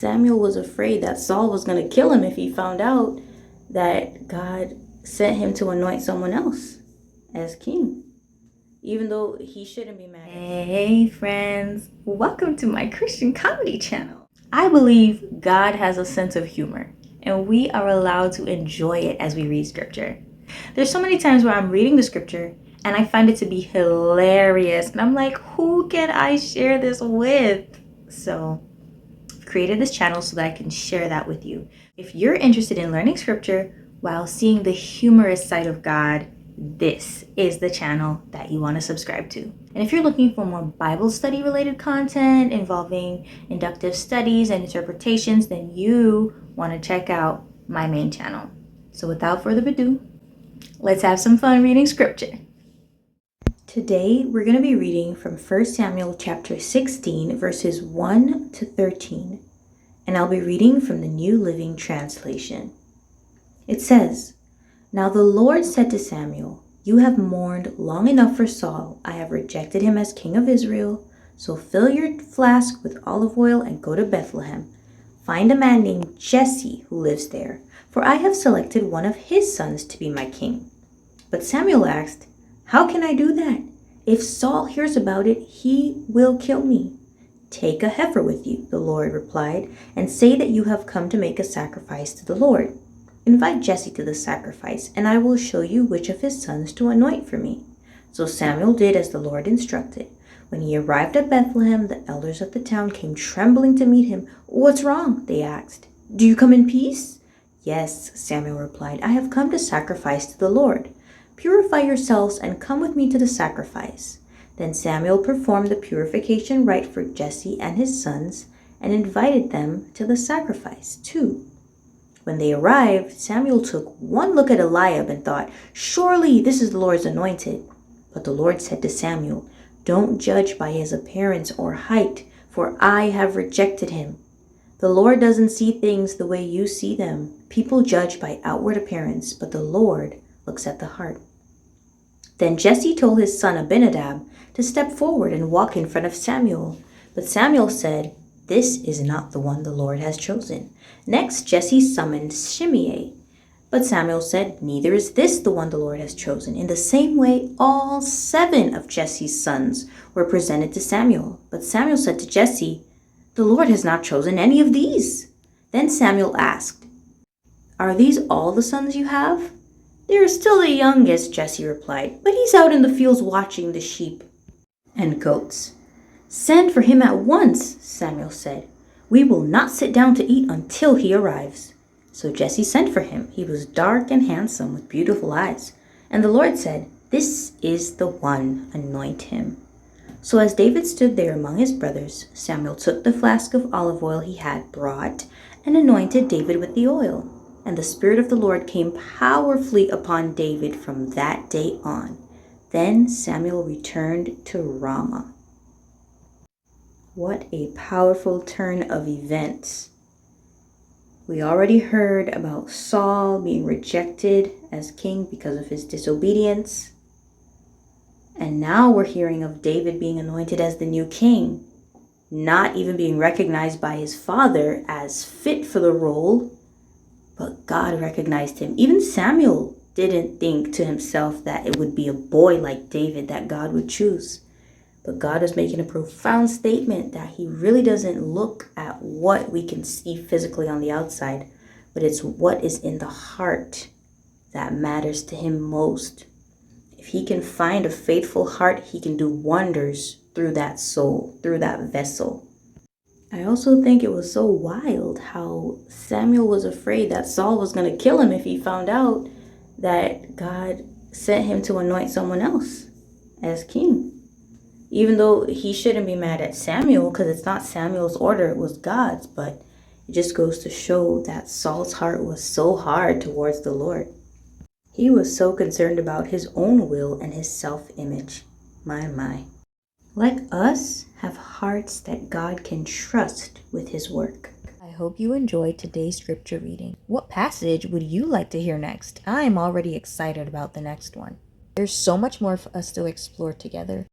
Samuel was afraid that Saul was going to kill him if he found out that God sent him to anoint someone else as king, even though he shouldn't be mad. Hey friends, welcome to my Christian comedy channel. I believe God has a sense of humor, and we are allowed to enjoy it as we read scripture. There's so many times where I'm reading the scripture and I find it to be hilarious, and I'm like, who can I share this with? So created this channel so that I can share that with you. If you're interested in learning scripture while seeing the humorous side of God, this is the channel that you want to subscribe to. And if you're looking for more Bible study related content involving inductive studies and interpretations, then you want to check out my main channel. So without further ado, let's have some fun reading scripture. Today, we're going to be reading from 1 Samuel chapter 16, verses 1 to 13, and I'll be reading from the New Living Translation. It says, "Now the Lord said to Samuel, 'You have mourned long enough for Saul. I have rejected him as king of Israel. So fill your flask with olive oil and go to Bethlehem. Find a man named Jesse who lives there, for I have selected one of his sons to be my king.' But Samuel asked, 'How can I do that? If Saul hears about it, he will kill me.' 'Take a heifer with you,' the Lord replied, 'and say that you have come to make a sacrifice to the Lord. Invite Jesse to the sacrifice, and I will show you which of his sons to anoint for me.' So Samuel did as the Lord instructed. When he arrived at Bethlehem, the elders of the town came trembling to meet him. 'What's wrong?' they asked. 'Do you come in peace?' 'Yes,' Samuel replied, 'I have come to sacrifice to the Lord. Purify yourselves and come with me to the sacrifice.' Then Samuel performed the purification rite for Jesse and his sons and invited them to the sacrifice too. When they arrived, Samuel took one look at Eliab and thought, 'Surely this is the Lord's anointed.' But the Lord said to Samuel, 'Don't judge by his appearance or height, for I have rejected him. The Lord doesn't see things the way you see them. People judge by outward appearance, but the Lord looks at the heart.' Then Jesse told his son Abinadab to step forward and walk in front of Samuel. But Samuel said, 'This is not the one the Lord has chosen.' Next, Jesse summoned Shimei. But Samuel said, 'Neither is this the one the Lord has chosen.' In the same way, all 7 of Jesse's sons were presented to Samuel. But Samuel said to Jesse, 'The Lord has not chosen any of these.' Then Samuel asked, 'Are these all the sons you have?' 'They are still the youngest,' Jesse replied, 'but he's out in the fields watching the sheep and goats.' 'Send for him at once,' Samuel said. 'We will not sit down to eat until he arrives.' So Jesse sent for him. He was dark and handsome with beautiful eyes. And the Lord said, 'This is the one, anoint him.' So as David stood there among his brothers, Samuel took the flask of olive oil he had brought and anointed David with the oil. And the Spirit of the Lord came powerfully upon David from that day on. Then Samuel returned to Ramah." What a powerful turn of events. We already heard about Saul being rejected as king because of his disobedience. And now we're hearing of David being anointed as the new king, not even being recognized by his father as fit for the role. But God recognized him. Even Samuel didn't think to himself that it would be a boy like David that God would choose. But God is making a profound statement that he really doesn't look at what we can see physically on the outside, but it's what is in the heart that matters to him most. If he can find a faithful heart, he can do wonders through that soul, through that vessel. I also think it was so wild how Samuel was afraid that Saul was going to kill him if he found out that God sent him to anoint someone else as king. Even though he shouldn't be mad at Samuel because it's not Samuel's order, it was God's. But it just goes to show that Saul's heart was so hard towards the Lord. He was so concerned about his own will and his self-image. My. Like us, have hearts that God can trust with his work. I hope you enjoyed today's scripture reading. What passage would you like to hear next? I'm already excited about the next one. There's so much more for us to explore together.